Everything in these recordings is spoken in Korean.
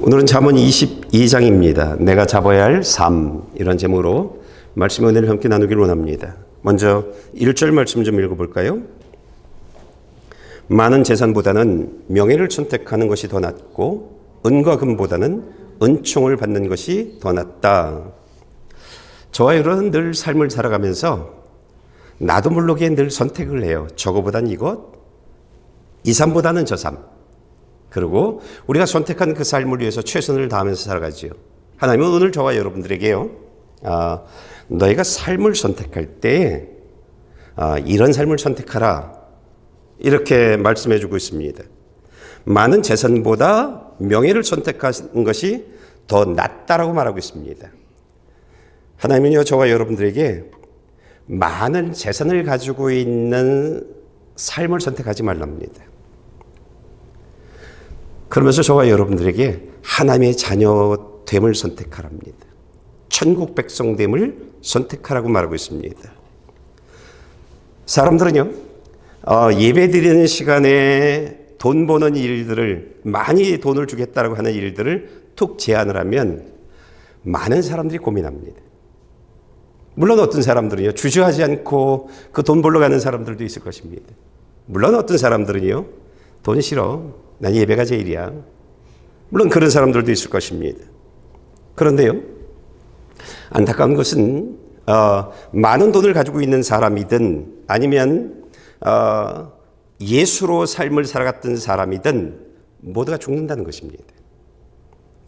오늘은 잠언 22장입니다. 내가 잡아야 할 삶, 이런 제목으로 말씀의 은혜를 함께 나누기를 원합니다. 먼저 1절 말씀 좀 읽어볼까요? 많은 재산보다는 명예를 선택하는 것이 더 낫고 은과 금보다는 은총을 받는 것이 더 낫다. 저와 여러분은 늘 삶을 살아가면서 나도 모르게 늘 선택을 해요. 저거보단 이것, 이 삶보다는 저 삶. 그리고 우리가 선택한 그 삶을 위해서 최선을 다하면서 살아가지요. 하나님은 오늘 저와 여러분들에게요, 너희가 삶을 선택할 때 이런 삶을 선택하라, 이렇게 말씀해 주고 있습니다. 많은 재산보다 명예를 선택하는 것이 더 낫다라고 말하고 있습니다. 하나님은요, 저와 여러분들에게 많은 재산을 가지고 있는 삶을 선택하지 말랍니다. 그러면서 저와 여러분들에게 하나님의 자녀됨을 선택하랍니다. 천국 백성됨을 선택하라고 말하고 있습니다. 사람들은요, 예배 드리는 시간에 돈 버는 일들을, 많이 돈을 주겠다고 하는 일들을 툭 제안을 하면 많은 사람들이 고민합니다. 물론 어떤 사람들은요, 주저하지 않고 그 돈 벌러 가는 사람들도 있을 것입니다. 물론 어떤 사람들은요, 돈 싫어, 난 예배가 제일이야. 물론 그런 사람들도 있을 것입니다. 그런데요, 안타까운 것은 많은 돈을 가지고 있는 사람이든 아니면 예수로 삶을 살아갔던 사람이든 모두가 죽는다는 것입니다.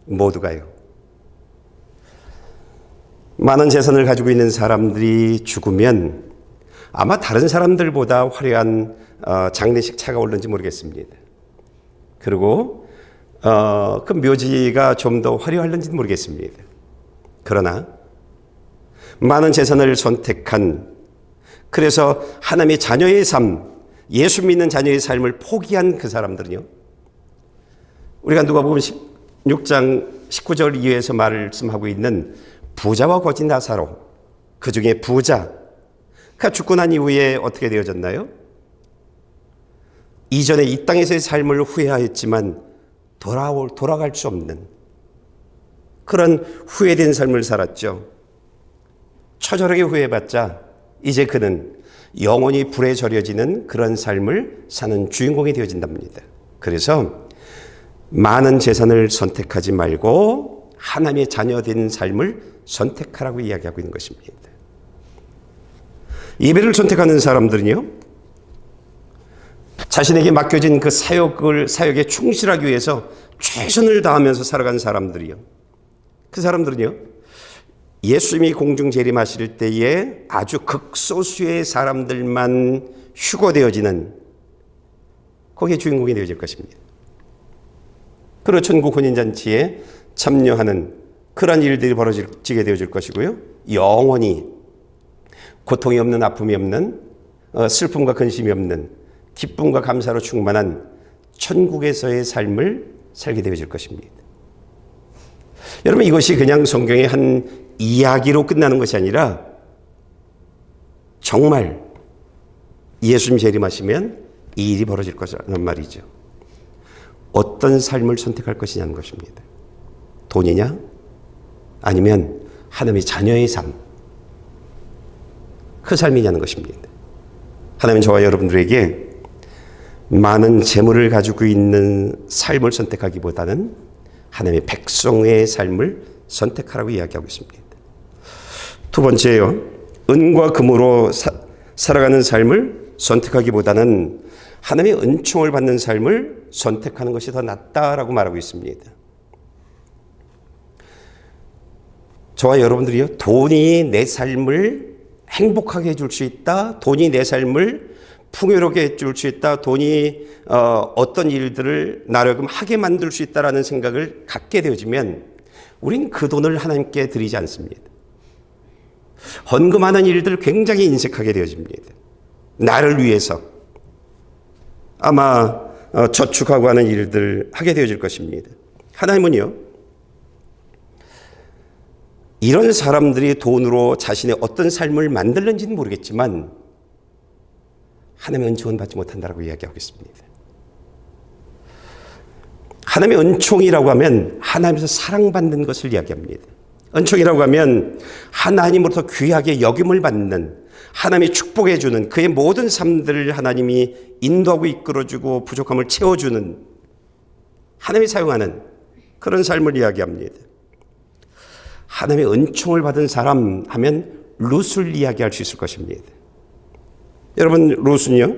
모두가요. 많은 재산을 가지고 있는 사람들이 죽으면 아마 다른 사람들보다 화려한 장례식 차가 오를지 모르겠습니다. 그리고 그 묘지가 좀 더 화려할는지는 모르겠습니다. 그러나 많은 재산을 선택한, 그래서 하나님의 자녀의 삶, 예수 믿는 자녀의 삶을 포기한 그 사람들은요, 우리가 누가복음 16장 19절 이하에서 말씀하고 있는 부자와 거지 나사로, 그 중에 부자가 죽고 난 이후에 어떻게 되어졌나요? 이전에 이 땅에서의 삶을 후회하였지만 돌아갈 수 없는 그런 후회된 삶을 살았죠. 처절하게 후회받자 이제 그는 영원히 불에 절여지는 그런 삶을 사는 주인공이 되어진답니다. 그래서 많은 재산을 선택하지 말고 하나님의 자녀된 삶을 선택하라고 이야기하고 있는 것입니다. 예배를 선택하는 사람들은요, 자신에게 맡겨진 그 사역에 충실하기 위해서 최선을 다하면서 살아가는 사람들이요. 그 사람들은요, 예수님이 공중 재림하실 때에 아주 극소수의 사람들만 휴거되어지는 거기에 주인공이 되어질 것입니다. 그리고 천국 혼인잔치에 참여하는 그러한 일들이 벌어지게 되어질 것이고요. 영원히 고통이 없는, 아픔이 없는, 슬픔과 근심이 없는, 기쁨과 감사로 충만한 천국에서의 삶을 살게 되어질 것입니다. 여러분, 이것이 그냥 성경의 한 이야기로 끝나는 것이 아니라 정말 예수님 재림하시면 이 일이 벌어질 것이라는 말이죠. 어떤 삶을 선택할 것이냐는 것입니다. 돈이냐? 아니면 하나님의 자녀의 삶, 그 삶이냐는 것입니다. 하나님은 저와 여러분들에게 많은 재물을 가지고 있는 삶을 선택하기보다는 하나님의 백성의 삶을 선택하라고 이야기하고 있습니다. 두 번째요, 은과 금으로 살아가는 삶을 선택하기보다는 하나님의 은총을 받는 삶을 선택하는 것이 더 낫다라고 말하고 있습니다. 저와 여러분들이요, 돈이 내 삶을 행복하게 해줄 수 있다, 돈이 내 삶을 풍요롭게 해줄 수 있다, 돈이 어떤 일들을 나름 하게 만들 수 있다라는 생각을 갖게 되어지면 우린 그 돈을 하나님께 드리지 않습니다. 헌금하는 일들을 굉장히 인색하게 되어집니다. 나를 위해서 아마 저축하고 하는 일들을 하게 되어질 것입니다. 하나님은요, 이런 사람들이 돈으로 자신의 어떤 삶을 만들는지는 모르겠지만 하나님의 은총은 받지 못한다라고 이야기하고 있습니다. 하나님의 은총이라고 하면 하나님에서 사랑받는 것을 이야기합니다. 은총이라고 하면 하나님으로부터 귀하게 여김을 받는, 하나님이 축복해 주는, 그의 모든 삶들을 하나님이 인도하고 이끌어주고 부족함을 채워주는, 하나님이 사용하는 그런 삶을 이야기합니다. 하나님의 은총을 받은 사람 하면 룻을 이야기할 수 있을 것입니다. 여러분, 룻은요,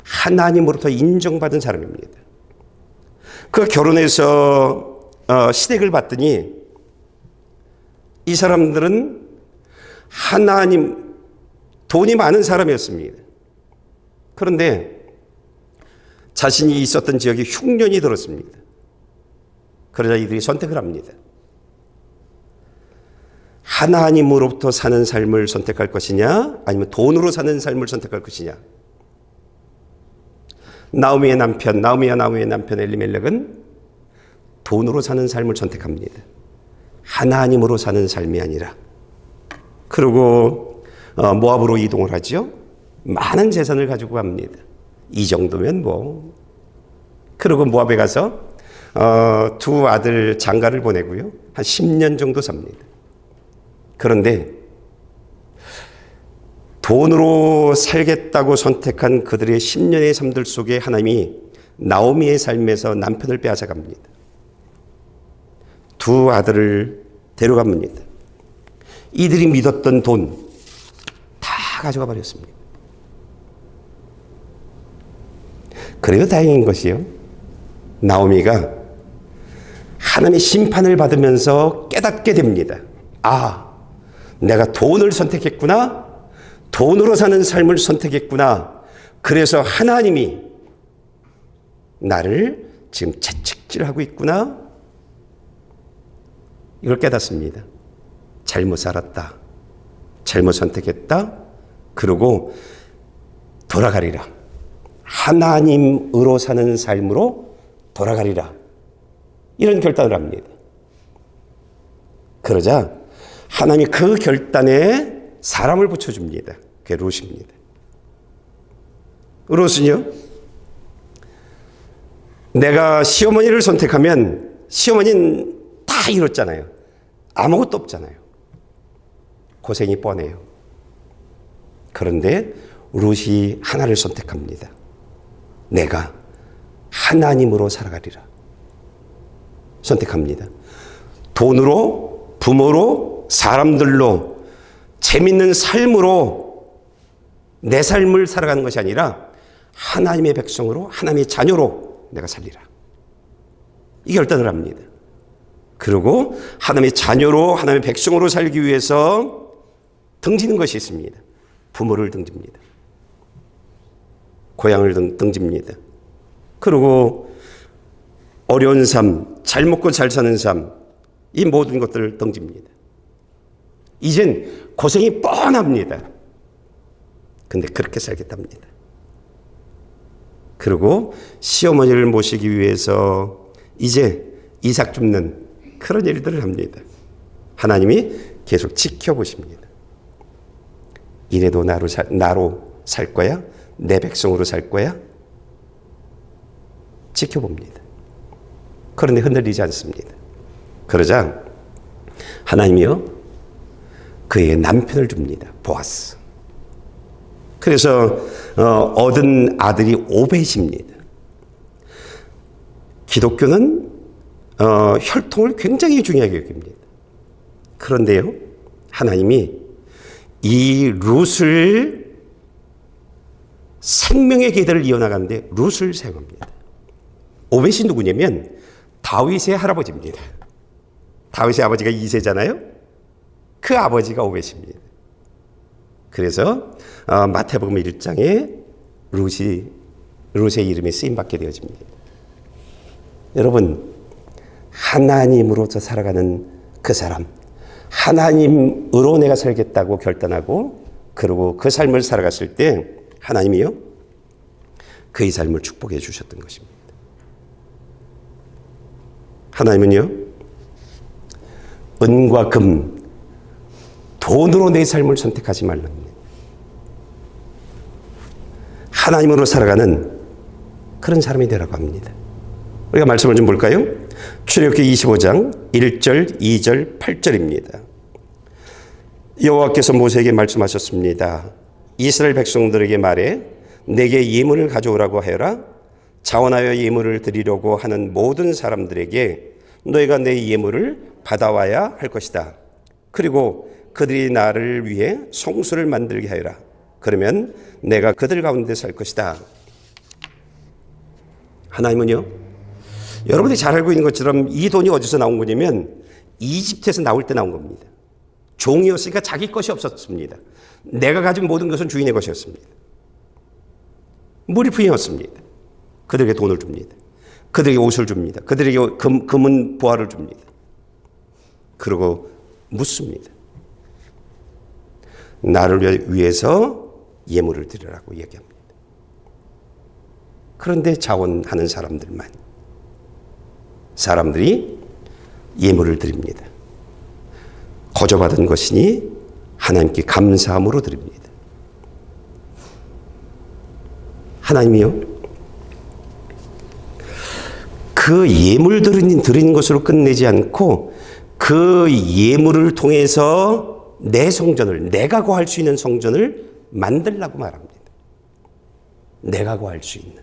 하나님으로부터 인정받은 사람입니다. 그 결혼해서 시댁을 봤더니 이 사람들은 하나님, 돈이 많은 사람이었습니다. 그런데 자신이 있었던 지역에 흉년이 들었습니다. 그러자 이들이 선택을 합니다. 하나님으로부터 사는 삶을 선택할 것이냐, 아니면 돈으로 사는 삶을 선택할 것이냐. 나오미의 남편 엘리멜렉은 돈으로 사는 삶을 선택합니다. 하나님으로 사는 삶이 아니라. 그리고 모압으로 이동을 하죠. 많은 재산을 가지고 갑니다. 이 정도면 뭐. 그리고 모압에 가서 두 아들 장가를 보내고요. 한 10년 정도 삽니다. 그런데 돈으로 살겠다고 선택한 그들의 10년의 삶들 속에 하나님이 나오미의 삶에서 남편을 빼앗아갑니다. 두 아들을 데려갑니다. 이들이 믿었던 돈 다 가져가 버렸습니다. 그래도 다행인 것이요, 나오미가 하나님의 심판을 받으면서 깨닫게 됩니다. 아, 내가 돈을 선택했구나, 돈으로 사는 삶을 선택했구나. 그래서 하나님이 나를 지금 채찍질하고 있구나. 이걸 깨닫습니다. 잘못 살았다, 잘못 선택했다. 그리고 돌아가리라, 하나님으로 사는 삶으로 돌아가리라, 이런 결단을 합니다. 그러자 하나님이 그 결단에 사람을 붙여줍니다. 그게 룻입니다. 룻은요, 내가 시어머니를 선택하면 시어머니는 다 잃었잖아요. 아무것도 없잖아요. 고생이 뻔해요. 그런데 룻이 하나를 선택합니다. 내가 하나님으로 살아가리라 선택합니다. 돈으로, 부모로, 사람들로, 재밌는 삶으로 내 삶을 살아가는 것이 아니라 하나님의 백성으로, 하나님의 자녀로 내가 살리라, 이 결단을 합니다. 그리고 하나님의 자녀로, 하나님의 백성으로 살기 위해서 등지는 것이 있습니다. 부모를 등집니다. 고향을 등집니다. 그리고 어려운 삶, 잘 먹고 잘 사는 삶, 이 모든 것들을 등집니다. 이젠 고생이 뻔합니다. 근데 그렇게 살겠답니다. 그리고 시어머니를 모시기 위해서 이제 이삭 줍는 그런 일들을 합니다. 하나님이 계속 지켜보십니다. 이래도 나로 살 거야? 내 백성으로 살 거야? 지켜봅니다. 그런데 흔들리지 않습니다. 그러자 하나님이요, 그에게 남편을 줍니다. 보아스. 그래서 얻은 아들이 오벳입니다. 기독교는 혈통을 굉장히 중요하게 여깁니다. 그런데요, 하나님이 이 룻을 생명의 계대를 이어나가는데 룻을 사용합니다. 오벳이 누구냐면 다윗의 할아버지입니다. 다윗의 아버지가 이새잖아요. 그 아버지가 오벳입니다. 그래서 마태복음 1장에 룻의 이름이 쓰임받게 되어집니다. 여러분, 하나님으로서 살아가는 그 사람, 하나님으로 내가 살겠다고 결단하고 그리고 그 삶을 살아갔을 때 하나님이요, 그의 삶을 축복해 주셨던 것입니다. 하나님은요, 은과 금, 돈으로 내 삶을 선택하지 말랍니다. 하나님으로 살아가는 그런 사람이 되라고 합니다. 우리가 말씀을 좀 볼까요? 출애굽기 25장 1절, 2절, 8절입니다. 여호와께서 모세에게 말씀하셨습니다. 이스라엘 백성들에게 말해 내게 예물을 가져오라고 하여라. 자원하여 예물을 드리려고 하는 모든 사람들에게 너희가 내 예물을 받아와야 할 것이다. 그리고 그들이 나를 위해 성소를 만들게 하여라. 그러면 내가 그들 가운데 살 것이다. 하나님은요, 여러분들이 잘 알고 있는 것처럼 이 돈이 어디서 나온 거냐면 이집트에서 나올 때 나온 겁니다. 종이었으니까 자기 것이 없었습니다. 내가 가진 모든 것은 주인의 것이었습니다. 무리푼이었습니다. 그들에게 돈을 줍니다. 그들에게 옷을 줍니다. 그들에게 금은 보화를 줍니다. 그리고 묻습니다. 나를 위해서 예물을 드리라고 얘기합니다. 그런데 자원하는 사람들이 예물을 드립니다. 거저받은 것이니 하나님께 감사함으로 드립니다. 하나님이요, 그 예물 드린 것으로 끝내지 않고 그 예물을 통해서 내 성전을, 내가 거할 수 있는 성전을 만들라고 말합니다. 내가 거할 수 있는.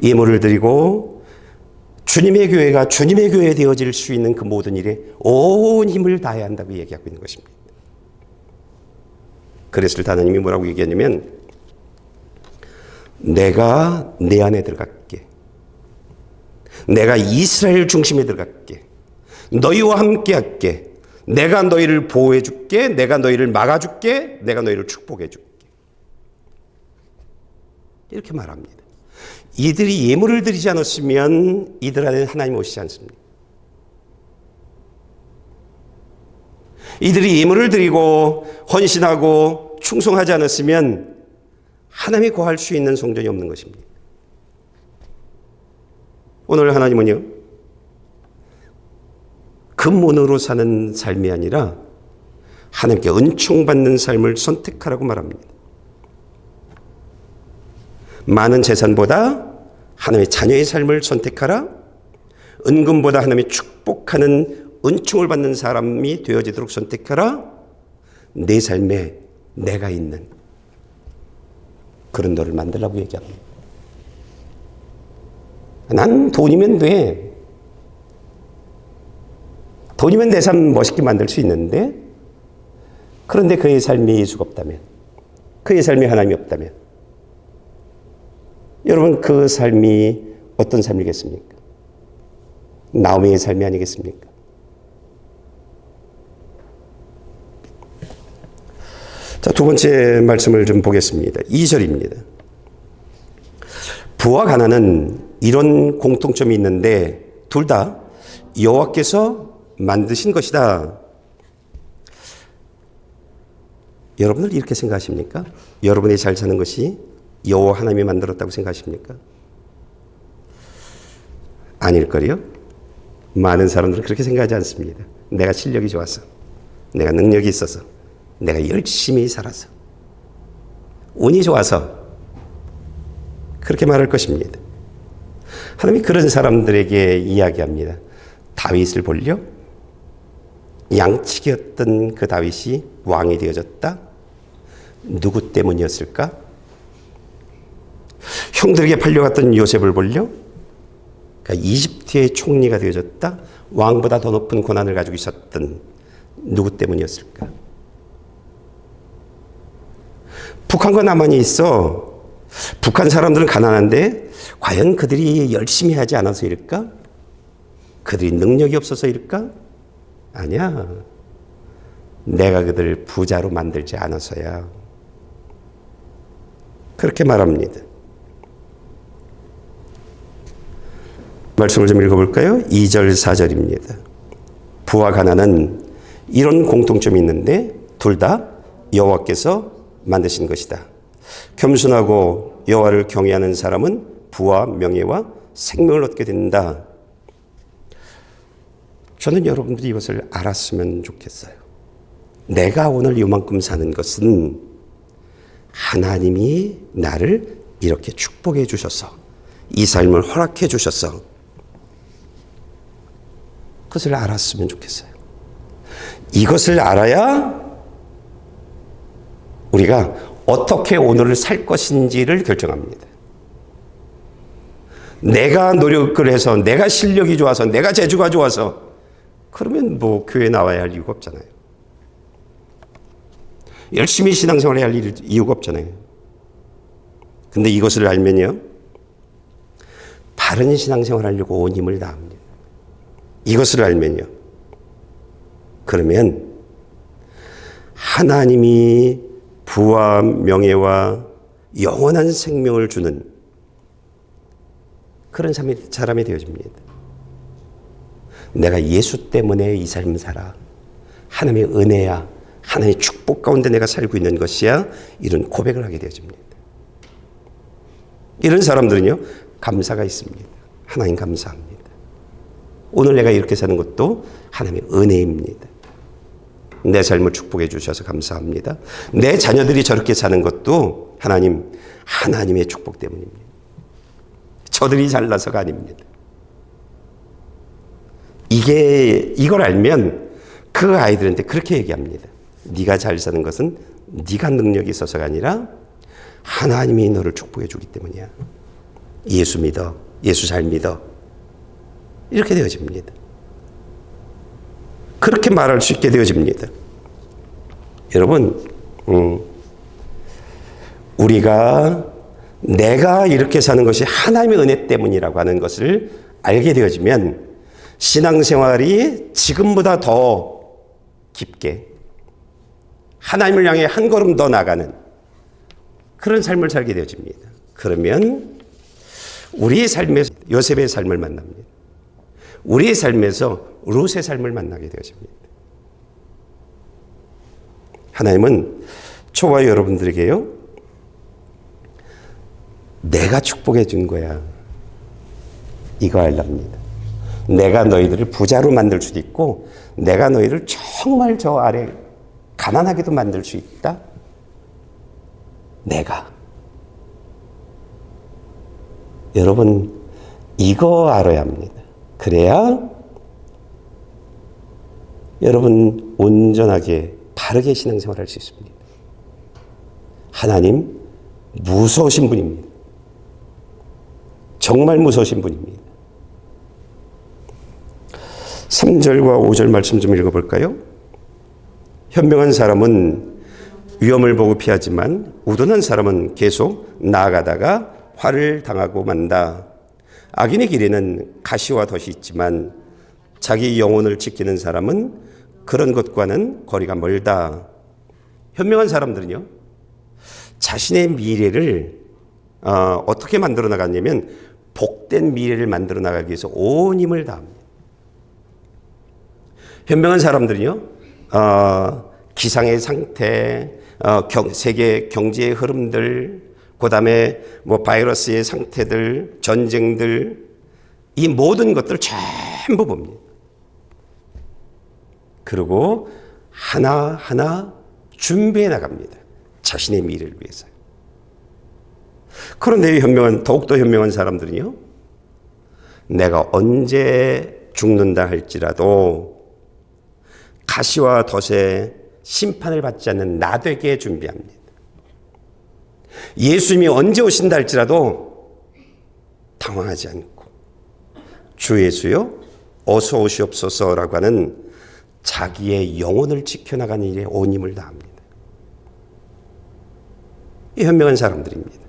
예물을 드리고 주님의 교회가 주님의 교회 되어질 수 있는 그 모든 일에 온 힘을 다해야 한다고 얘기하고 있는 것입니다. 그랬을 때 하나님이 뭐라고 얘기하냐면 내가 내 안에 들어갈게. 내가 이스라엘 중심에 들어갈게. 너희와 함께 할게. 내가 너희를 보호해 줄게. 내가 너희를 막아 줄게. 내가 너희를 축복해 줄게. 이렇게 말합니다. 이들이 예물을 드리지 않았으면 이들 안에 하나님 오시지 않습니다. 이들이 예물을 드리고 헌신하고 충성하지 않았으면 하나님이 거할 수 있는 성전이 없는 것입니다. 오늘 하나님은요, 금문으로 사는 삶이 아니라 하나님께 은총받는 삶을 선택하라고 말합니다. 많은 재산보다 하나님의 자녀의 삶을 선택하라. 은금보다 하나님의 축복하는 은총을 받는 사람이 되어지도록 선택하라. 내 삶에 내가 있는 그런 너를 만들라고 얘기합니다. 난 돈이면 돼. 돈이면 내 삶 멋있게 만들 수 있는데, 그런데 그의 삶이 예수가 없다면, 그의 삶이 하나님이 없다면, 여러분 그 삶이 어떤 삶이겠습니까? 나오미의 삶이 아니겠습니까? 자, 두 번째 말씀을 좀 보겠습니다. 2절입니다. 부와 가난은 이런 공통점이 있는데 둘 다 여호와께서 만드신 것이다. 여러분들 이렇게 생각하십니까? 여러분이 잘 사는 것이 여호와 하나님이 만들었다고 생각하십니까? 아닐걸요? 많은 사람들은 그렇게 생각하지 않습니다. 내가 실력이 좋아서, 내가 능력이 있어서, 내가 열심히 살아서, 운이 좋아서 그렇게 말할 것입니다. 하나님이 그런 사람들에게 이야기합니다. 다윗을 볼려? 양치기였던 그 다윗이 왕이 되어졌다? 누구 때문이었을까? 형들에게 팔려갔던 요셉을 볼려? 그러니까 이집트의 총리가 되어졌다? 왕보다 더 높은 권한을 가지고 있었던 누구 때문이었을까? 북한과 남한이 있어. 북한 사람들은 가난한데 과연 그들이 열심히 하지 않아서일까? 그들이 능력이 없어서일까? 아니야. 내가 그들을 부자로 만들지 않아서야. 그렇게 말합니다. 말씀을 좀 읽어볼까요? 2절 4절입니다. 부와 가난은 이런 공통점이 있는데 둘 다 여호와께서 만드신 것이다. 겸손하고 여호와를 경외하는 사람은 부와 명예와 생명을 얻게 된다. 저는 여러분들이 이것을 알았으면 좋겠어요. 내가 오늘 이만큼 사는 것은 하나님이 나를 이렇게 축복해 주셔서 이 삶을 허락해 주셔서 그것을 알았으면 좋겠어요. 이것을 알아야 우리가 어떻게 오늘을 살 것인지를 결정합니다. 내가 노력을 해서, 내가 실력이 좋아서, 내가 재주가 좋아서, 그러면 뭐 교회 나와야 할 이유가 없잖아요. 열심히 신앙생활 해야 할 이유가 없잖아요. 근데 이것을 알면요, 바른 신앙생활 하려고 온 힘을 다합니다. 이것을 알면요, 그러면 하나님이 부와 명예와 영원한 생명을 주는 그런 사람이 되어집니다. 내가 예수 때문에 이 삶을 살아. 하나님의 은혜야, 하나님의 축복 가운데 내가 살고 있는 것이야. 이런 고백을 하게 되어집니다. 이런 사람들은요, 감사가 있습니다. 하나님 감사합니다. 오늘 내가 이렇게 사는 것도 하나님의 은혜입니다. 내 삶을 축복해 주셔서 감사합니다. 내 자녀들이 저렇게 사는 것도 하나님의 축복 때문입니다. 저들이 잘나서가 아닙니다. 이걸 알면 그 아이들한테 그렇게 얘기합니다. 네가 잘 사는 것은 네가 능력이 있어서가 아니라 하나님이 너를 축복해 주기 때문이야. 예수 믿어. 예수 잘 믿어. 이렇게 되어집니다. 그렇게 말할 수 있게 되어집니다. 여러분, 내가 이렇게 사는 것이 하나님의 은혜 때문이라고 하는 것을 알게 되어지면 신앙생활이 지금보다 더 깊게 하나님을 향해 한 걸음 더 나가는 그런 삶을 살게 되어집니다. 그러면 우리의 삶에서 요셉의 삶을 만납니다. 우리의 삶에서 룻의 삶을 만나게 되어집니다. 하나님은 저와 여러분들에게요, 내가 축복해 준 거야. 이거 알랍니다. 내가 너희들을 부자로 만들 수도 있고, 내가 너희를 정말 저 아래 가난하게도 만들 수 있다. 내가. 여러분, 이거 알아야 합니다. 그래야 여러분 온전하게 바르게 신앙생활 할 수 있습니다. 하나님 무서우신 분입니다. 정말 무서우신 분입니다. 3절과 5절 말씀 좀 읽어볼까요? 현명한 사람은 위험을 보고 피하지만 우둔한 사람은 계속 나아가다가 화를 당하고 만다. 악인의 길에는 가시와 덫이 있지만 자기 영혼을 지키는 사람은 그런 것과는 거리가 멀다. 현명한 사람들은요, 자신의 미래를 어떻게 만들어 나가냐면 복된 미래를 만들어 나가기 위해서 온 힘을 다합니다. 현명한 사람들은요, 기상의 상태, 세계 경제의 흐름들, 그 다음에 바이러스의 상태들, 전쟁들, 이 모든 것들을 전부 봅니다. 그리고 하나하나 준비해 나갑니다. 자신의 미래를 위해서. 그런데 더욱더 현명한 사람들은요, 내가 언제 죽는다 할지라도 가시와 덫의 심판을 받지 않는 나 되게 준비합니다. 예수님이 언제 오신다 할지라도 당황하지 않고 주 예수여 어서 오시옵소서라고 하는 자기의 영혼을 지켜나가는 일에 온 힘을 다합니다. 이 현명한 사람들입니다.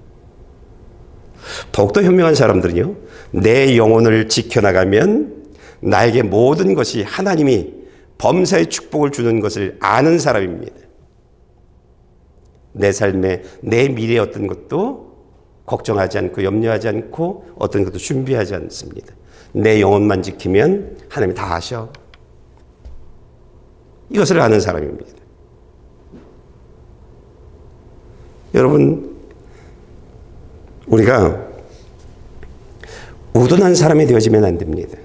더욱더 현명한 사람들은요, 내 영혼을 지켜나가면 나에게 모든 것이 하나님이 범사의 축복을 주는 것을 아는 사람입니다. 내 삶에 내 미래의 어떤 것도 걱정하지 않고 염려하지 않고 어떤 것도 준비하지 않습니다. 내 영혼만 지키면 하나님이 다 하셔. 이것을 아는 사람입니다. 여러분, 우리가 우둔한 사람이 되어지면 안 됩니다.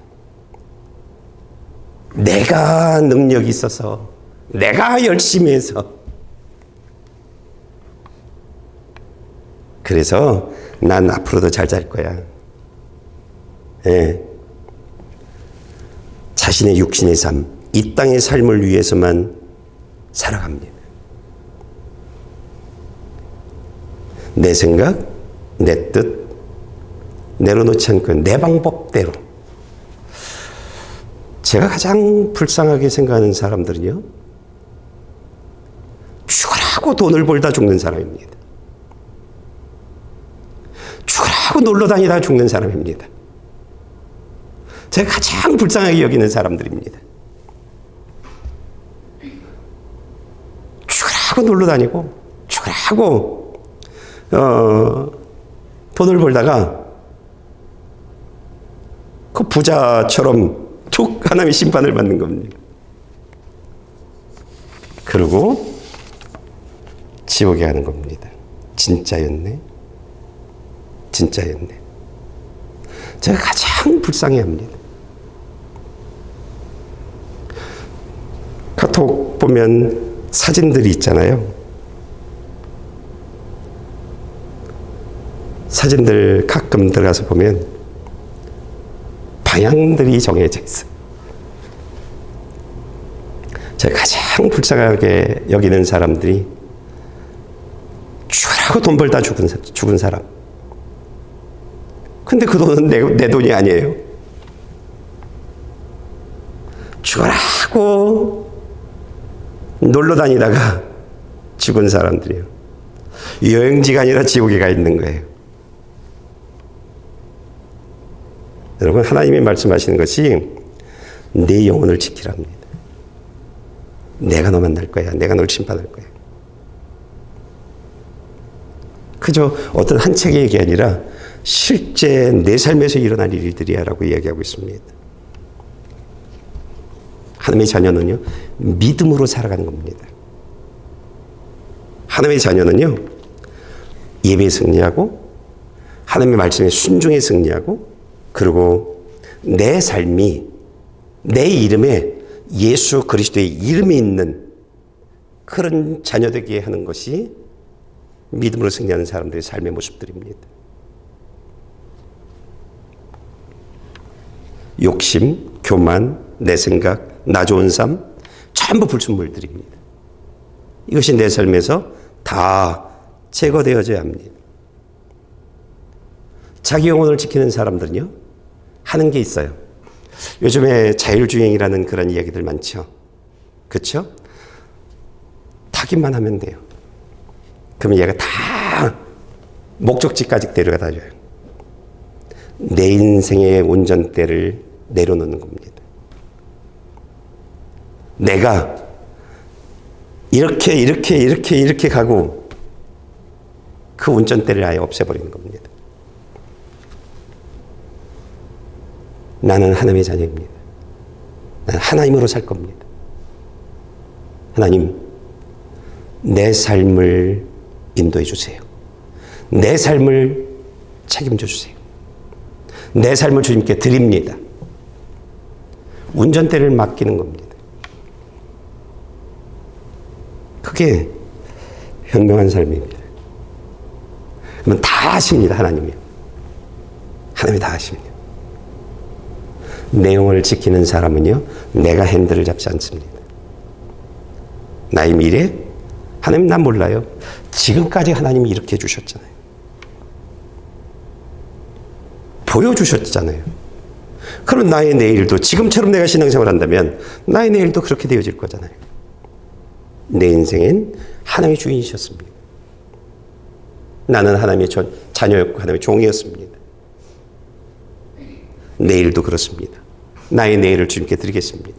내가 능력이 있어서, 내가 열심히 해서, 그래서 난 앞으로도 잘 살 거야. 예. 자신의 육신의 삶, 이 땅의 삶을 위해서만 살아갑니다. 내 생각, 내 뜻, 내려놓지 않고 내 방법대로. 제가 가장 불쌍하게 생각하는 사람들은요, 죽으라고 돈을 벌다 죽는 사람입니다. 죽으라고 놀러 다니다 죽는 사람입니다. 제가 가장 불쌍하게 여기는 사람들입니다. 죽으라고 놀러 다니고, 죽으라고 돈을 벌다가 그 부자처럼 툭 하나님의 심판을 받는 겁니다. 그리고 지옥에 가는 겁니다. 진짜였네. 진짜였네. 제가 가장 불쌍해합니다. 카톡 보면 사진들이 있잖아요. 사진들 가끔 들어가서 보면 방향들이 정해져 있어요. 제가 가장 불쌍하게 여기는 사람들이 죽으라고 돈 벌다 죽은 사람. 근데 그 돈은 내 돈이 아니에요. 죽으라고 놀러 다니다가 죽은 사람들이에요. 여행지가 아니라 지옥에 가 있는 거예요. 여러분, 하나님이 말씀하시는 것이 내 영혼을 지키랍니다. 내가 너 만날 거야. 내가 널 심판할 거야. 그저 어떤 한 책의 얘기 아니라 실제 내 삶에서 일어날 일들이야 라고 이야기하고 있습니다. 하나님의 자녀는요, 믿음으로 살아가는 겁니다. 하나님의 자녀는요, 예배에 승리하고, 하나님의 말씀에 순종에 승리하고, 그리고 내 삶이, 내 이름에 예수 그리스도의 이름이 있는 그런 자녀 되게 하는 것이 믿음으로 승리하는 사람들의 삶의 모습들입니다. 욕심, 교만, 내 생각, 나 좋은 삶, 전부 불순물들입니다. 이것이 내 삶에서 다 제거되어져야 합니다. 자기 영혼을 지키는 사람들은요, 하는 게 있어요. 요즘에 자율주행이라는 그런 이야기들 많죠. 그렇죠? 타기만 하면 돼요. 그러면 얘가 다 목적지까지 데려다 줘요. 내 인생의 운전대를 내려놓는 겁니다. 내가 이렇게 가고 그 운전대를 아예 없애버리는 겁니다. 나는 하나님의 자녀입니다. 나는 하나님으로 살 겁니다. 하나님, 내 삶을 인도해 주세요. 내 삶을 책임져 주세요. 내 삶을 주님께 드립니다. 운전대를 맡기는 겁니다. 그게 현명한 삶입니다. 그러면 다 하십니다, 하나님이요. 하나님이 다 하십니다. 내 영혼을 지키는 사람은요, 내가 핸들을 잡지 않습니다. 나의 미래? 하나님 난 몰라요. 지금까지 하나님이 이렇게 해주셨잖아요. 보여주셨잖아요. 그럼 나의 내일도 지금처럼 내가 신앙생활을 한다면 나의 내일도 그렇게 되어질 거잖아요. 내 인생엔 하나님의 주인이셨습니다. 나는 하나님의 자녀였고 하나님의 종이었습니다. 내일도 그렇습니다. 나의 내일을 주님께 드리겠습니다.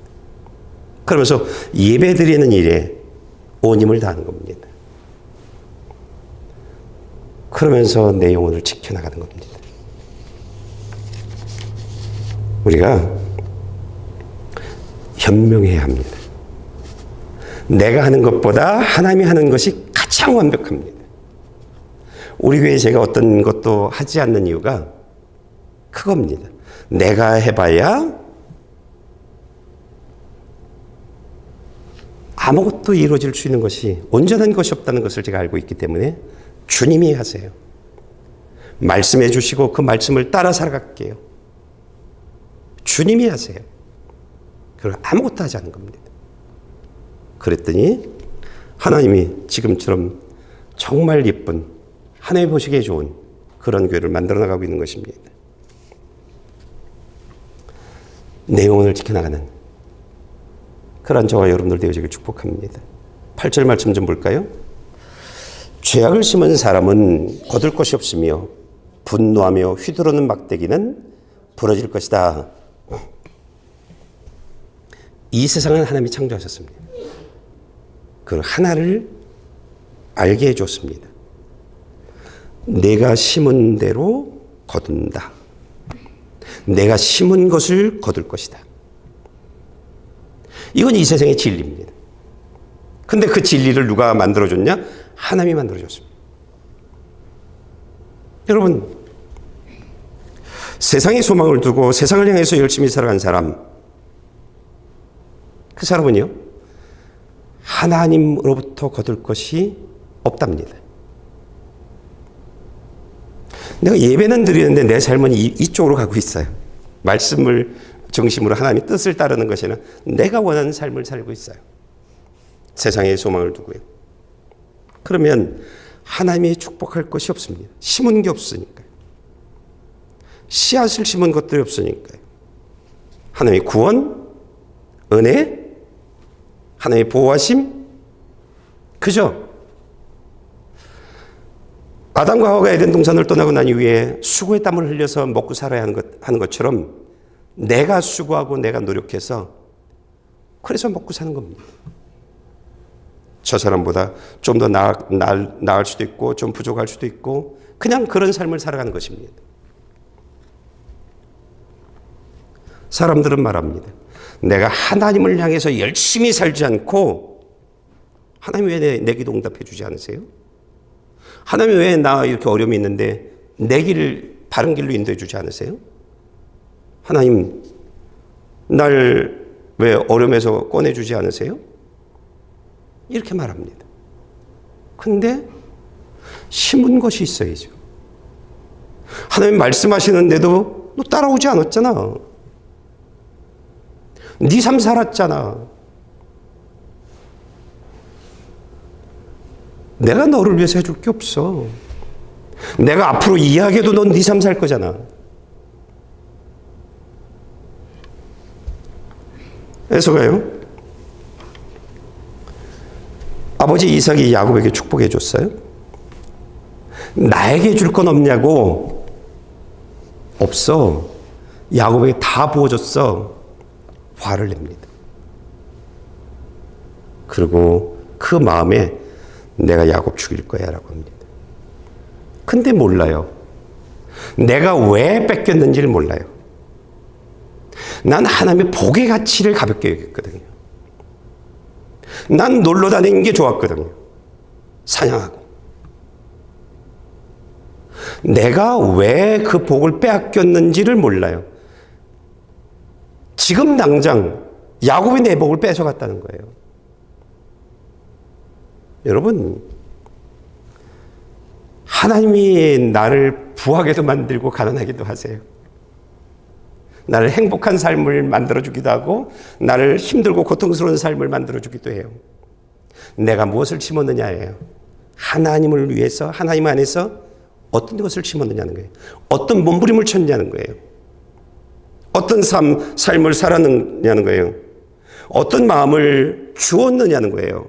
그러면서 예배 드리는 일에 온 힘을 다하는 겁니다. 그러면서 내 영혼을 지켜나가는 겁니다. 우리가 현명해야 합니다. 내가 하는 것보다 하나님이 하는 것이 가장 완벽합니다. 우리 교회 제가 어떤 것도 하지 않는 이유가 그겁니다. 내가 해봐야 아무것도 이루어질 수 있는 것이 온전한 것이 없다는 것을 제가 알고 있기 때문에 주님이 하세요. 말씀해 주시고 그 말씀을 따라 살아갈게요. 주님이 하세요. 그리고 아무것도 하지 않은 겁니다. 그랬더니 하나님이 지금처럼 정말 예쁜, 하나님 보시기에 좋은 그런 교회를 만들어 나가고 있는 것입니다. 내 영혼을 지켜나가는 그런 저와 여러분들 되어지길 축복합니다. 8절 말씀 좀 볼까요? 죄악을 심은 사람은 거둘 것이 없으며 분노하며 휘두르는 막대기는 부러질 것이다. 이 세상은 하나님이 창조하셨습니다. 그 하나를 알게 해줬습니다. 내가 심은 대로 거둔다. 내가 심은 것을 거둘 것이다. 이건 이 세상의 진리입니다. 근데 그 진리를 누가 만들어줬냐? 하나님이 만들어줬습니다. 여러분, 세상에 소망을 두고 세상을 향해서 열심히 살아간 사람, 그 사람은요, 하나님으로부터 거둘 것이 없답니다. 내가 예배는 드리는데 내 삶은 이쪽으로 가고 있어요. 말씀을 중심으로 하나님의 뜻을 따르는 것이 아니라 내가 원하는 삶을 살고 있어요. 세상에 소망을 두고요. 그러면 하나님이 축복할 것이 없습니다. 심은 게 없으니까요. 씨앗을 심은 것들이 없으니까요. 하나님의 구원, 은혜, 하나님의 보호하심, 그죠? 아담과 하와가 에덴 동산을 떠나고 난 이후에 수고의 땀을 흘려서 먹고 살아야 하는 것처럼 내가 수고하고 내가 노력해서 그래서 먹고 사는 겁니다. 저 사람보다 좀 더 나을 수도 있고 좀 부족할 수도 있고 그냥 그런 삶을 살아가는 것입니다. 사람들은 말합니다. 내가 하나님을 향해서 열심히 살지 않고 하나님 왜 내 기도 응답해 주지 않으세요? 하나님 왜 나 이렇게 어려움이 있는데 내 길을 바른 길로 인도해 주지 않으세요? 하나님 날 왜 어려움에서 꺼내주지 않으세요? 이렇게 말합니다. 근데 심은 것이 있어야죠. 하나님 말씀하시는데도 너 따라오지 않았잖아. 네 삶 살았잖아. 내가 너를 위해서 해줄 게 없어. 내가 앞으로 이야기해도 넌 네 삶 살 거잖아. 에서가요, 아버지 이삭이 야곱에게 축복해 줬어요. 나에게 줄 건 없냐고. 없어. 야곱에게 다 부어줬어. 화를 냅니다. 그리고 그 마음에 내가 야곱 죽일 거야 라고 합니다. 근데 몰라요. 내가 왜 뺏겼는지를 몰라요. 난 하나님의 복의 가치를 가볍게 여겼거든요. 난 놀러 다니는 게 좋았거든요. 사냥하고. 내가 왜 그 복을 빼앗겼는지를 몰라요. 지금 당장 야곱이 내 복을 뺏어갔다는 거예요. 여러분, 하나님이 나를 부하게도 만들고 가난하게도 하세요. 나를 행복한 삶을 만들어주기도 하고 나를 힘들고 고통스러운 삶을 만들어주기도 해요. 내가 무엇을 심었느냐예요. 하나님을 위해서 하나님 안에서 어떤 것을 심었느냐는 거예요. 어떤 몸부림을 쳤냐는 거예요. 어떤 삶을 살았느냐는 거예요. 어떤 마음을 주었느냐는 거예요.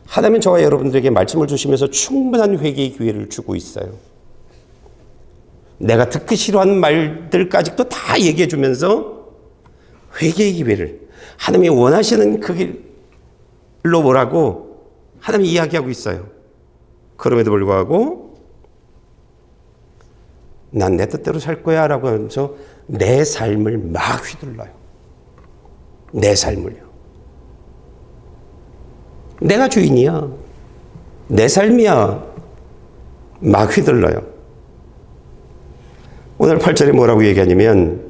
하나님은 저와 여러분들에게 말씀을 주시면서 충분한 회개의 기회를 주고 있어요. 내가 듣기 싫어하는 말들까지도 다 얘기해 주면서 회개의 기회를, 하나님이 원하시는 그 길로 뭐라고 하나님이 이야기하고 있어요. 그럼에도 불구하고 난 내 뜻대로 살 거야 라고 하면서 내 삶을 막 휘둘러요. 내 삶을요. 내가 주인이야. 내 삶이야. 막 휘둘러요. 오늘 8절에 뭐라고 얘기하냐면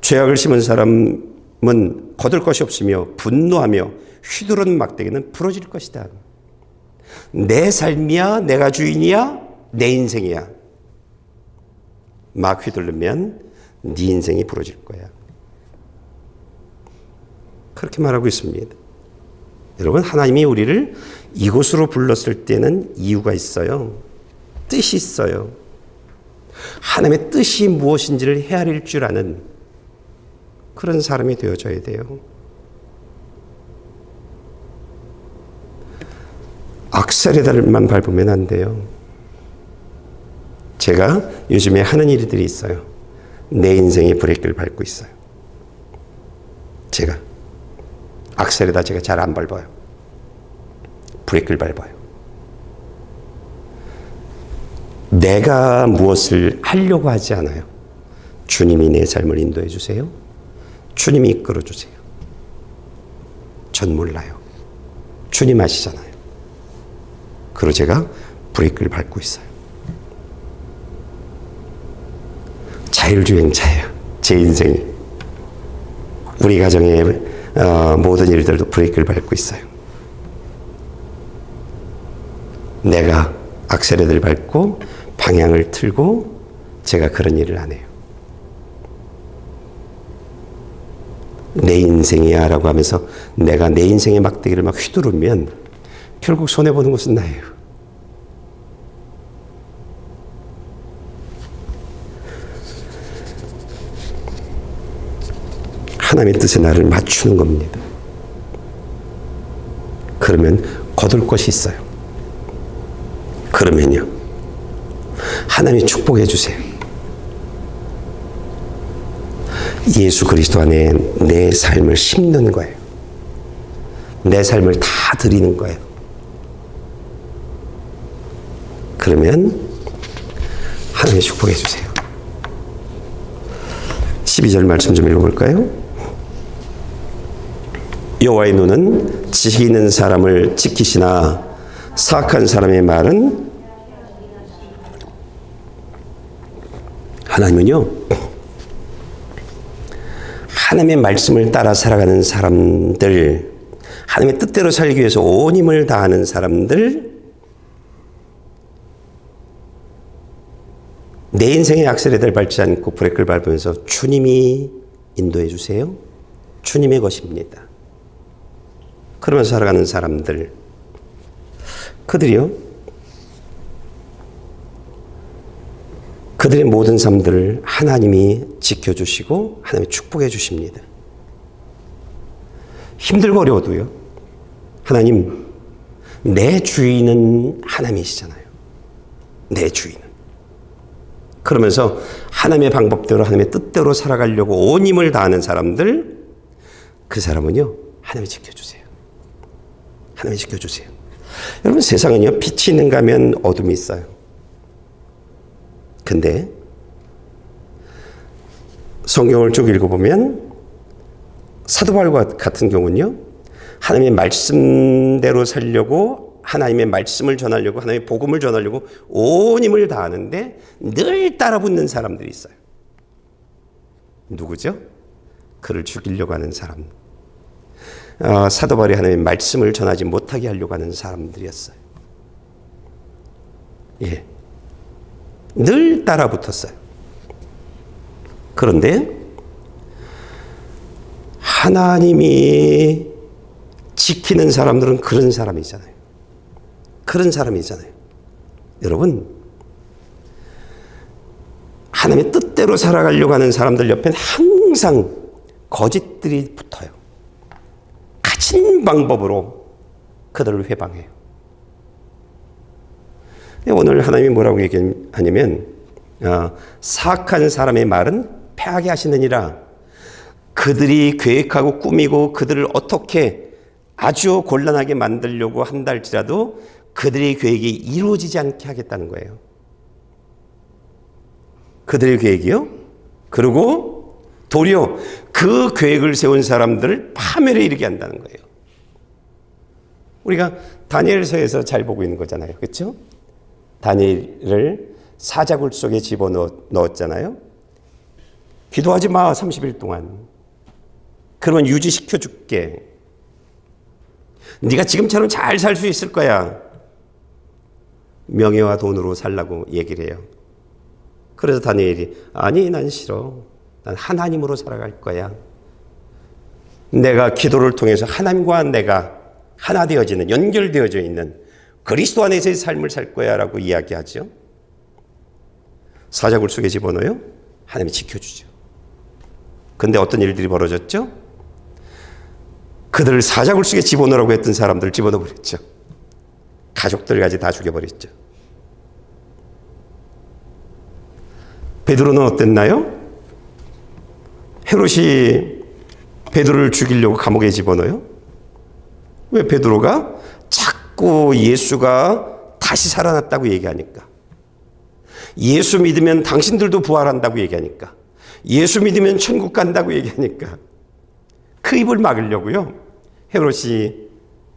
죄악을 심은 사람은 거둘 것이 없으며 분노하며 휘두르는 막대기는 부러질 것이다. 내 삶이야, 내가 주인이야, 내 인생이야. 막 휘둘르면 네 인생이 부러질 거야. 그렇게 말하고 있습니다. 여러분, 하나님이 우리를 이곳으로 불렀을 때는 이유가 있어요. 뜻이 있어요. 하나님의 뜻이 무엇인지를 헤아릴 줄 아는 그런 사람이 되어져야 돼요. 악셀에달만 밟으면 안 돼요. 제가 요즘에 하는 일들이 있어요. 내 인생의 브레이크를 밟고 있어요. 제가 악셀에다 제가 잘 안 밟아요. 브레이크를 밟아요. 내가 무엇을 하려고 하지 않아요. 주님이 내 삶을 인도해 주세요. 주님이 이끌어 주세요. 전 몰라요. 주님 아시잖아요. 그리고 제가 브레이크를 밟고 있어요. 자율주행차예요. 제 인생이. 우리 가정의 모든 일들도 브레이크를 밟고 있어요. 내가 악셀레를 밟고 방향을 틀고 제가 그런 일을 안 해요. 내 인생이야 라고 하면서 내가 내 인생의 막대기를 막 휘두르면 결국 손해보는 것은 나예요. 하나님의 뜻에 나를 맞추는 겁니다. 그러면 거둘 것이 있어요. 그러면요, 하나님이 축복해 주세요. 예수 그리스도 안에 내 삶을 심는 거예요. 내 삶을 다 드리는 거예요. 그러면 하나님이 축복해 주세요. 12절 말씀 좀 읽어볼까요? 여호와의 눈은 지혜 있는 사람을 지키시나 사악한 사람의 말은, 하나님은요, 하나님의 말씀을 따라 살아가는 사람들, 하나님의 뜻대로 살기 위해서 온 힘을 다하는 사람들, 내 인생의 악셀레를 밟지 않고 브레이크를 밟으면서 주님이 인도해 주세요. 주님의 것입니다. 그러면서 살아가는 사람들, 그들이요, 그들의 모든 삶들을 하나님이 지켜주시고 하나님이 축복해 주십니다. 힘들고 어려워도요, 하나님, 내 주인은 하나님이시잖아요. 내 주인은. 그러면서 하나님의 방법대로 하나님의 뜻대로 살아가려고 온 힘을 다하는 사람들, 그 사람은요, 하나님이 지켜주세요. 하나님이 지켜주세요. 여러분, 세상은요, 빛이 있는가 하면 어둠이 있어요. 근데 성경을 쭉 읽어보면 사도 바울 같은 경우는요, 하나님의 말씀대로 살려고, 하나님의 말씀을 전하려고, 하나님의 복음을 전하려고 온 힘을 다하는데 늘 따라붙는 사람들이 있어요. 누구죠? 그를 죽이려고 하는 사람. 사도 바울이 하나님의 말씀을 전하지 못하게 하려고 하는 사람들이었어요. 예. 늘 따라붙었어요. 그런데 하나님이 지키는 사람들은 그런 사람이잖아요. 그런 사람이잖아요. 여러분, 하나님의 뜻대로 살아가려고 하는 사람들 옆에는 항상 거짓들이 붙어요. 가진 방법으로 그들을 회방해요. 오늘 하나님이 뭐라고 얘기하냐면, 사악한 사람의 말은 패하게 하시느니라. 그들이 계획하고 꾸미고 그들을 어떻게 아주 곤란하게 만들려고 한다 할지라도 그들의 계획이 이루어지지 않게 하겠다는 거예요. 그들의 계획이요? 그리고 도리어 그 계획을 세운 사람들을 파멸에 이르게 한다는 거예요. 우리가 다니엘서에서 잘 보고 있는 거잖아요. 그렇죠? 다니엘을 사자굴 속에 집어넣었잖아요. 기도하지 마, 30일 동안. 그러면 유지시켜 줄게. 네가 지금처럼 잘 살 수 있을 거야. 명예와 돈으로 살라고 얘기를 해요. 그래서 다니엘이 아니 난 싫어. 난 하나님으로 살아갈 거야. 내가 기도를 통해서 하나님과 내가 하나 되어지는 연결되어져 있는 그리스도 안에서의 삶을 살 거야 라고 이야기하죠. 사자굴 속에 집어넣어요. 하나님이 지켜주죠. 근데 어떤 일들이 벌어졌죠? 그들을 사자굴 속에 집어넣으라고 했던 사람들을 집어넣어버렸죠. 가족들까지 다 죽여버렸죠. 베드로는 어땠나요? 헤롯이 베드로를 죽이려고 감옥에 집어넣어요. 왜? 베드로가 자꾸 예수가 다시 살아났다고 얘기하니까, 예수 믿으면 당신들도 부활한다고 얘기하니까, 예수 믿으면 천국 간다고 얘기하니까 그 입을 막으려고요 헤롯이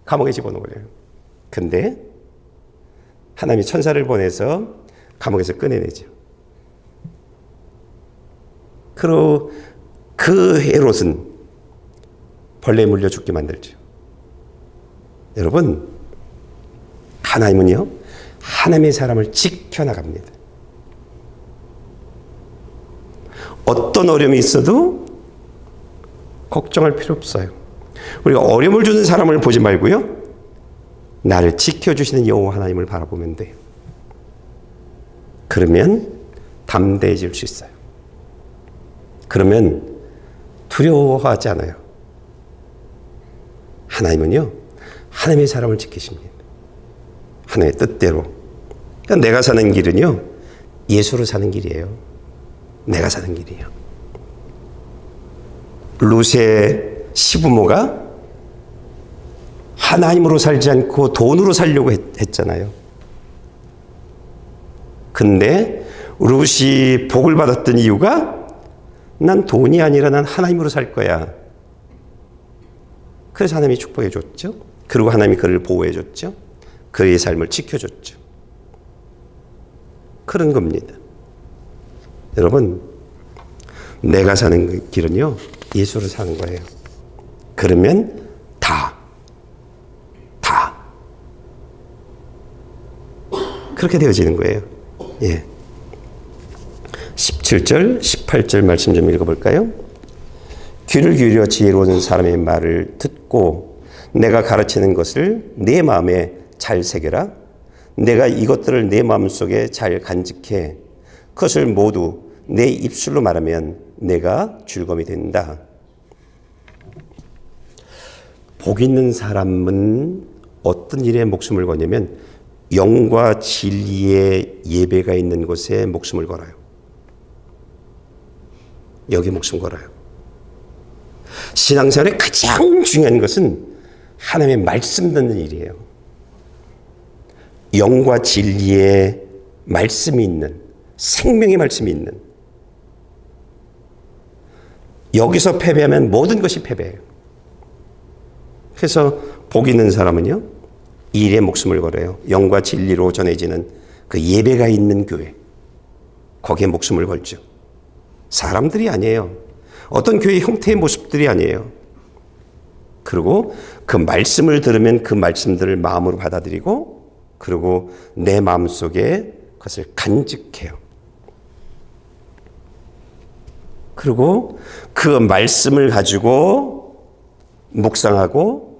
감옥에 집어넣어요. 근데 하나님이 천사를 보내서 감옥에서 꺼내내죠. 그리고 그 헤롯은 벌레에 물려 죽게 만들죠. 여러분, 하나님은요 하나님의 사람을 지켜나갑니다. 어떤 어려움이 있어도 걱정할 필요 없어요. 우리가 어려움을 주는 사람을 보지 말고요 나를 지켜주시는 여호와 하나님을 바라보면 돼요. 그러면 담대해질 수 있어요. 그러면 두려워하지 않아요. 하나님은요 하나님의 사람을 지키십니다. 하나님의 뜻대로. 그러니까 내가 사는 길은요 예수로 사는 길이에요. 내가 사는 길이에요. 룻의 시부모가 하나님으로 살지 않고 돈으로 살려고 했잖아요. 근데 룻이 복을 받았던 이유가 난 돈이 아니라 난 하나님으로 살 거야. 그래서 하나님이 축복해 줬죠. 그리고 하나님이 그를 보호해 줬죠. 그의 삶을 지켜줬죠. 그런 겁니다. 여러분, 내가 사는 길은요 예수로 사는 거예요. 그러면 다 그렇게 되어지는 거예요. 예. 17절, 18절 말씀 좀 읽어볼까요? 귀를 기울여 지혜로운 사람의 말을 듣고 내가 가르치는 것을 내 마음에 잘 새겨라. 내가 이것들을 내 마음속에 잘 간직해 그것을 모두 내 입술로 말하면 내가 즐거움이 된다. 복 있는 사람은 어떤 일에 목숨을 거냐면 영과 진리의 예배가 있는 곳에 목숨을 걸어요. 여기 목숨 걸어요. 신앙생활의 가장 중요한 것은 하나님의 말씀 듣는 일이에요. 영과 진리의 말씀이 있는, 생명의 말씀이 있는, 여기서 패배하면 모든 것이 패배해요. 그래서 복 있는 사람은요 이 일에 목숨을 걸어요. 영과 진리로 전해지는 그 예배가 있는 교회, 거기에 목숨을 걸죠. 사람들이 아니에요. 어떤 교회의 형태의 모습들이 아니에요. 그리고 그 말씀을 들으면 그 말씀들을 마음으로 받아들이고 그리고 내 마음속에 그것을 간직해요. 그리고 그 말씀을 가지고 묵상하고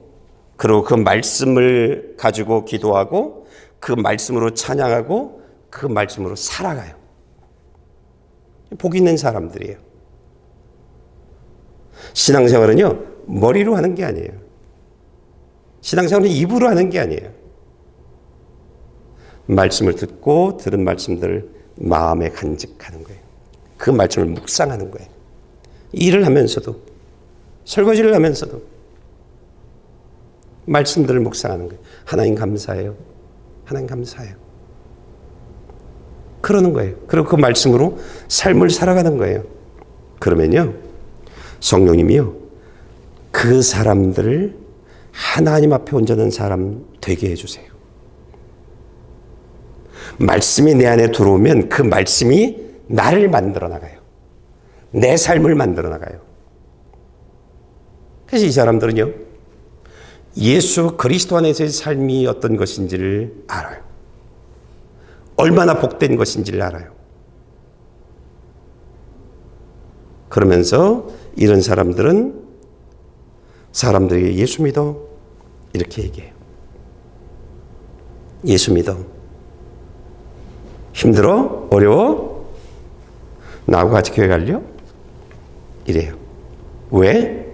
그리고 그 말씀을 가지고 기도하고 그 말씀으로 찬양하고 그 말씀으로 살아가요. 복 있는 사람들이에요. 신앙생활은요 머리로 하는 게 아니에요. 신앙생활은 입으로 하는 게 아니에요. 말씀을 듣고 들은 말씀들을 마음에 간직하는 거예요. 그 말씀을 묵상하는 거예요. 일을 하면서도 설거지를 하면서도 말씀들을 묵상하는 거예요. 하나님 감사해요. 하나님 감사해요. 그러는 거예요. 그리고 그 말씀으로 삶을 살아가는 거예요. 그러면요 성령님이요 그 사람들을 하나님 앞에 온전한 사람 되게 해주세요. 말씀이 내 안에 들어오면 그 말씀이 나를 만들어 나가요. 내 삶을 만들어 나가요. 그래서 이 사람들은요 예수 그리스도 안에서의 삶이 어떤 것인지를 알아요. 얼마나 복된 것인지를 알아요. 그러면서 이런 사람들은 사람들에게 예수 믿어 이렇게 얘기해요. 예수 믿어. 힘들어? 어려워? 나하고 같이 교회 갈려? 이래요. 왜?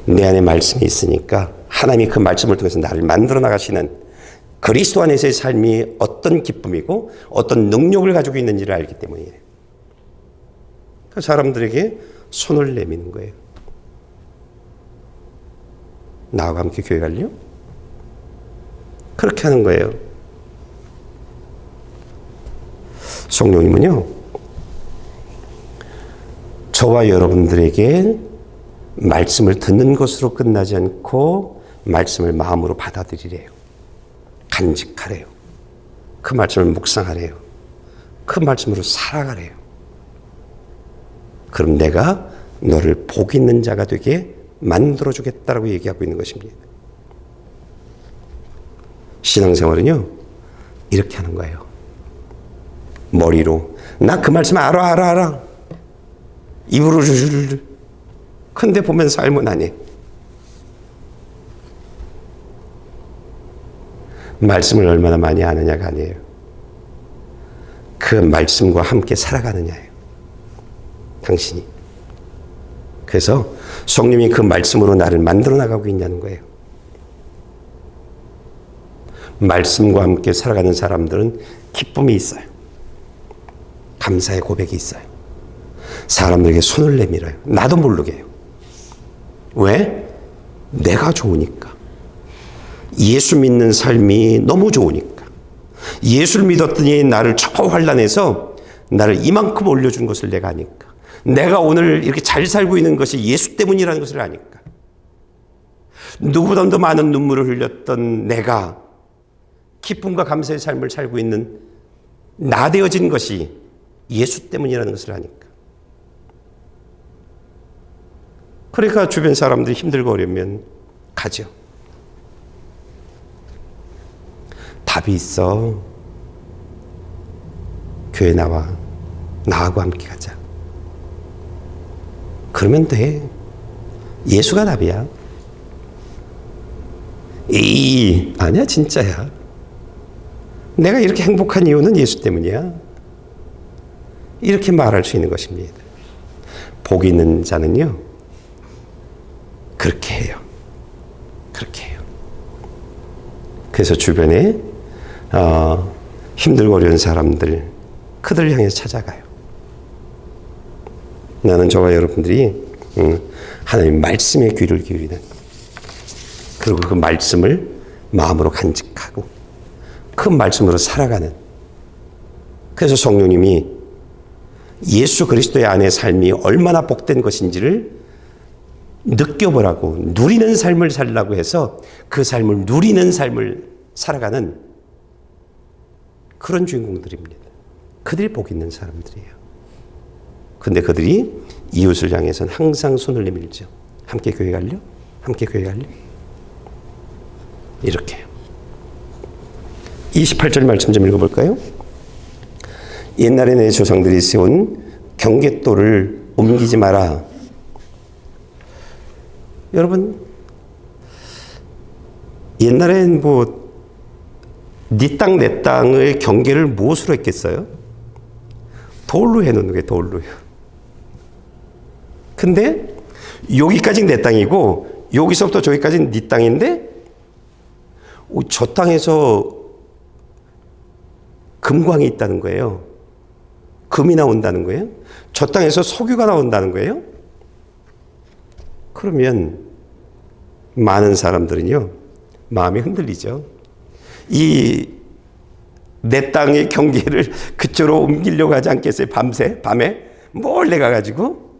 내 안에 말씀이 있으니까 하나님이 그 말씀을 통해서 나를 만들어 나가시는 그리스도 안에서의 삶이 어떤 기쁨이고 어떤 능력을 가지고 있는지를 알기 때문이에요. 그 사람들에게 손을 내미는 거예요. 나하고 함께 교회 갈려? 그렇게 하는 거예요. 성령님은요, 저와 여러분들에게 말씀을 듣는 것으로 끝나지 않고 말씀을 마음으로 받아들이래요. 간직하래요. 그 말씀을 묵상하래요. 그 말씀으로 살아가래요. 그럼 내가 너를 복 있는 자가 되게 만들어주겠다라고 얘기하고 있는 것입니다. 신앙생활은요, 이렇게 하는 거예요. 머리로 나 그 말씀 알아. 입으로 줄줄. 근데 보면 삶은 아니에요. 말씀을 얼마나 많이 아느냐가 아니에요. 그 말씀과 함께 살아가느냐예요. 당신이. 그래서 성령이 그 말씀으로 나를 만들어 나가고 있냐는 거예요. 말씀과 함께 살아가는 사람들은 기쁨이 있어요. 감사의 고백이 있어요. 사람들에게 손을 내밀어요. 나도 모르게요. 왜? 내가 좋으니까. 예수 믿는 삶이 너무 좋으니까. 예수를 믿었더니 나를 저 환난에서 나를 이만큼 올려준 것을 내가 아니까. 내가 오늘 이렇게 잘 살고 있는 것이 예수 때문이라는 것을 아니까. 누구보다도 많은 눈물을 흘렸던 내가 기쁨과 감사의 삶을 살고 있는 나 되어진 것이 예수 때문이라는 것을 아니까. 그러니까 주변 사람들이 힘들고 어려우면 가죠. 답이 있어. 교회 나와. 나하고 함께 가자. 그러면 돼. 예수가 답이야. 아니야, 진짜야. 내가 이렇게 행복한 이유는 예수 때문이야. 이렇게 말할 수 있는 것입니다. 복 있는 자는요, 그렇게 해요. 그렇게 해요. 그래서 주변에 힘들고 어려운 사람들, 그들을 향해서 찾아가요. 나는 저와 여러분들이 하나님 말씀에 귀를 기울이는, 그리고 그 말씀을 마음으로 간직하고 그 말씀으로 살아가는, 그래서 성령님이 예수 그리스도의 안에 삶이 얼마나 복된 것인지를 느껴보라고, 누리는 삶을 살라고 해서 그 삶을 누리는 삶을 살아가는 그런 주인공들입니다. 그들이 복 있는 사람들이에요. 근데 그들이 이웃을 향해서는 항상 손을 내밀죠. 함께 교회 갈려? 함께 교회 갈려? 이렇게. 28절 말씀 좀 읽어볼까요? 옛날에 내 조상들이 세운 경계도를 옮기지 마라. 여러분, 옛날엔 네 땅 내 땅의 경계를 무엇으로 했겠어요? 돌로 해놓는 거예요. 돌로요. 근데 여기까지는 내 땅이고 여기서부터 저기까지는 네 땅인데 저 땅에서 금광이 있다는 거예요. 금이 나온다는 거예요. 저 땅에서 석유가 나온다는 거예요. 그러면 많은 사람들은요, 마음이 흔들리죠. 내 땅의 경계를 그쪽으로 옮기려고 하지 않겠어요? 밤에 몰래 가가지고?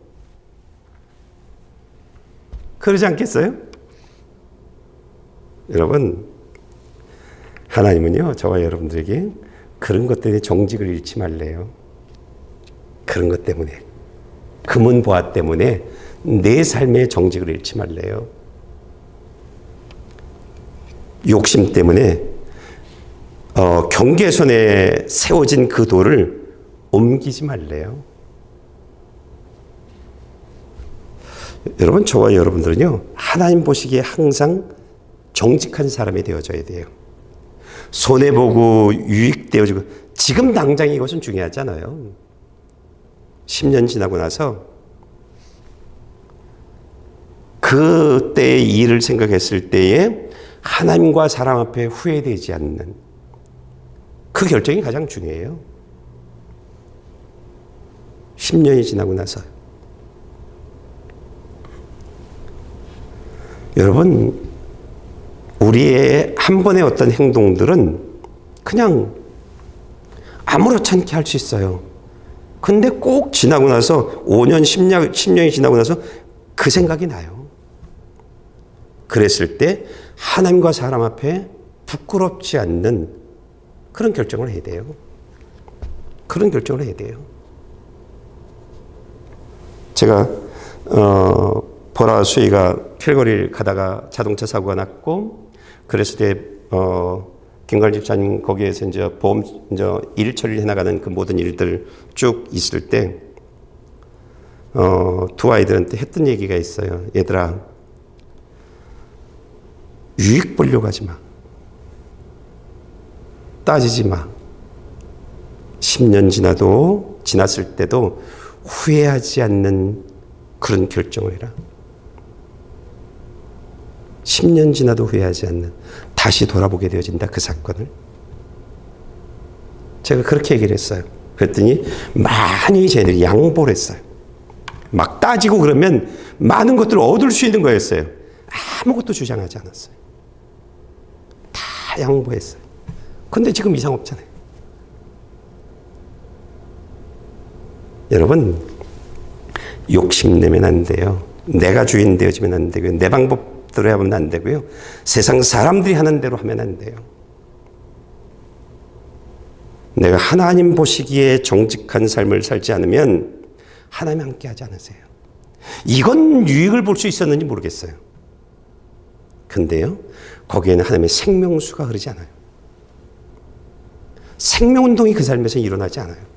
그러지 않겠어요? 여러분, 하나님은요, 저와 여러분들에게 그런 것 때문에 정직을 잃지 말래요. 그런 것 때문에. 금은보화 때문에 내 삶의 정직을 잃지 말래요. 경계선에 세워진 그 돌을 옮기지 말래요. 여러분, 저와 여러분들은요, 하나님 보시기에 항상 정직한 사람이 되어져야 돼요. 손해보고 유익되어지고, 지금 당장 이것은 중요하잖아요. 10년 지나고 나서 그때의 일을 생각했을 때에 하나님과 사람 앞에 후회되지 않는 그 결정이 가장 중요해요. 10년이 지나고 나서. 여러분, 우리의 한 번의 어떤 행동들은 그냥 아무렇지 않게 할 수 있어요. 근데 꼭 지나고 나서 5년, 10년이 지나고 나서 그 생각이 나요. 그랬을 때 하나님과 사람 앞에 부끄럽지 않는 그런 결정을 해야 돼요. 그런 결정을 해야 돼요. 제가 보라 수희가 캘거리를 가다가 자동차 사고가 났고, 그랬을 때 김갈 집사님 거기에서 이제 보험 일 처리를 해나가는 그 모든 일들 쭉 있을 때 두 아이들한테 했던 얘기가 있어요. 얘들아, 유익 보려고 하지 마. 따지지 마. 10년 지났을 때도 후회하지 않는 그런 결정을 해라. 10년 지나도 후회하지 않는, 다시 돌아보게 되어진다, 그 사건을. 제가 그렇게 얘기를 했어요. 그랬더니 많이 쟤들이 양보를 했어요. 막 따지고 그러면 많은 것들을 얻을 수 있는 거였어요. 아무것도 주장하지 않았어요. 다 양보했어요. 근데 지금 이상 없잖아요. 여러분, 욕심내면 안 돼요. 내가 주인 되어지면 안 되고요. 내 방법대로 하면 안 되고요. 세상 사람들이 하는 대로 하면 안 돼요. 내가 하나님 보시기에 정직한 삶을 살지 않으면 하나님 함께 하지 않으세요. 이건 유익을 볼 수 있었는지 모르겠어요. 근데요, 거기에는 하나님의 생명수가 흐르지 않아요. 생명운동이 그 삶에서 일어나지 않아요.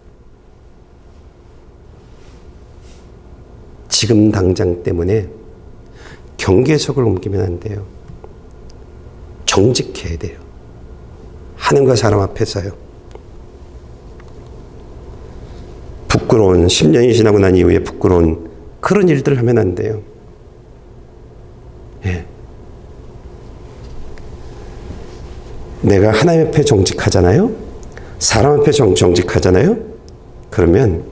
지금 당장 때문에 경계석을 옮기면 안 돼요. 정직해야 돼요. 하나님과 사람 앞에서요. 부끄러운, 10년이 지나고 난 이후에 부끄러운 그런 일들을 하면 안 돼요. 예. 내가 하나님 앞에 정직하잖아요. 사람 앞에 정직하잖아요. 그러면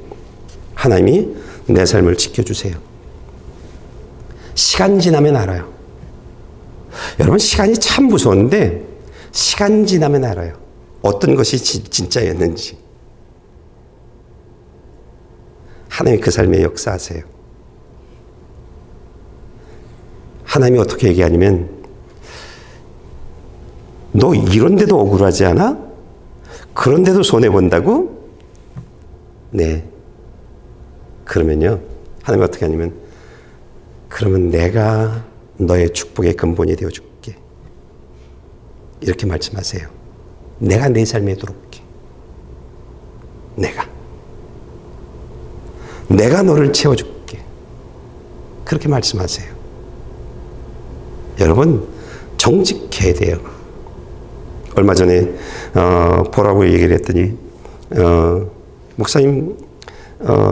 하나님이 내 삶을 지켜주세요. 시간 지나면 알아요. 여러분, 시간이 참 무서운데 시간 지나면 알아요. 어떤 것이 진짜였는지. 하나님이 그 삶에 역사하세요. 하나님이 어떻게 얘기하냐면, 너 이런데도 억울하지 않아? 그런데도 손해본다고? 네. 그러면요, 하나님이 어떻게 하냐면, 그러면 내가 너의 축복의 근본이 되어줄게. 이렇게 말씀하세요. 내가 내 삶에 들어올게. 내가 너를 채워줄게. 그렇게 말씀하세요. 여러분, 정직해야 돼요. 얼마 전에 보라고 얘기를 했더니 목사님,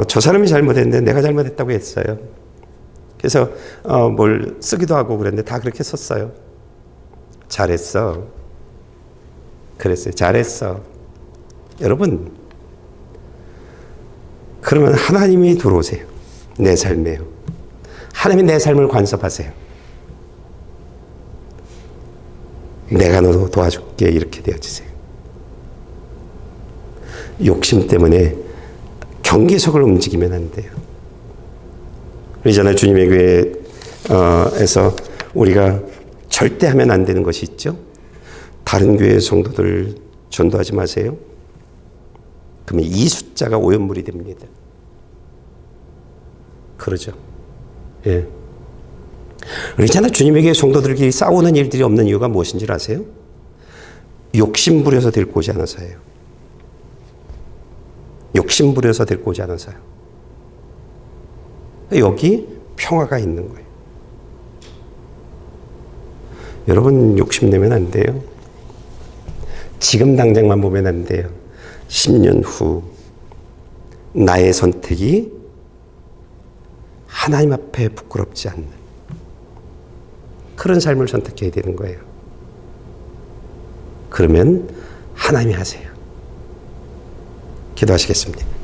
저 사람이 잘못했는데 내가 잘못했다고 했어요. 그래서 뭘 쓰기도 하고 그랬는데 다 그렇게 썼어요. 잘했어. 그랬어요. 잘했어. 여러분, 그러면 하나님이 들어오세요. 내 삶에요. 하나님이 내 삶을 간섭하세요. 내가 너 도와줄게. 이렇게 되어지세요. 욕심 때문에 경계석을 움직이면 안 돼요. 이전에 주님의 교회에서 우리가 절대 하면 안 되는 것이 있죠. 다른 교회 성도들 전도하지 마세요. 그러면 이 숫자가 오염물이 됩니다. 그러죠. 예. 그렇잖아요. 주님의 교회 성도들끼리 싸우는 일들이 없는 이유가 무엇인지 아세요? 욕심 부려서 데리고 오지 않아서예요. 욕심 부려서 데리고 오지 않아서요. 여기 평화가 있는 거예요. 여러분 욕심내면 안 돼요. 지금 당장만 보면 안 돼요. 10년 후 나의 선택이 하나님 앞에 부끄럽지 않는 그런 삶을 선택해야 되는 거예요. 그러면 하나님이 하세요. 기도하시겠습니다.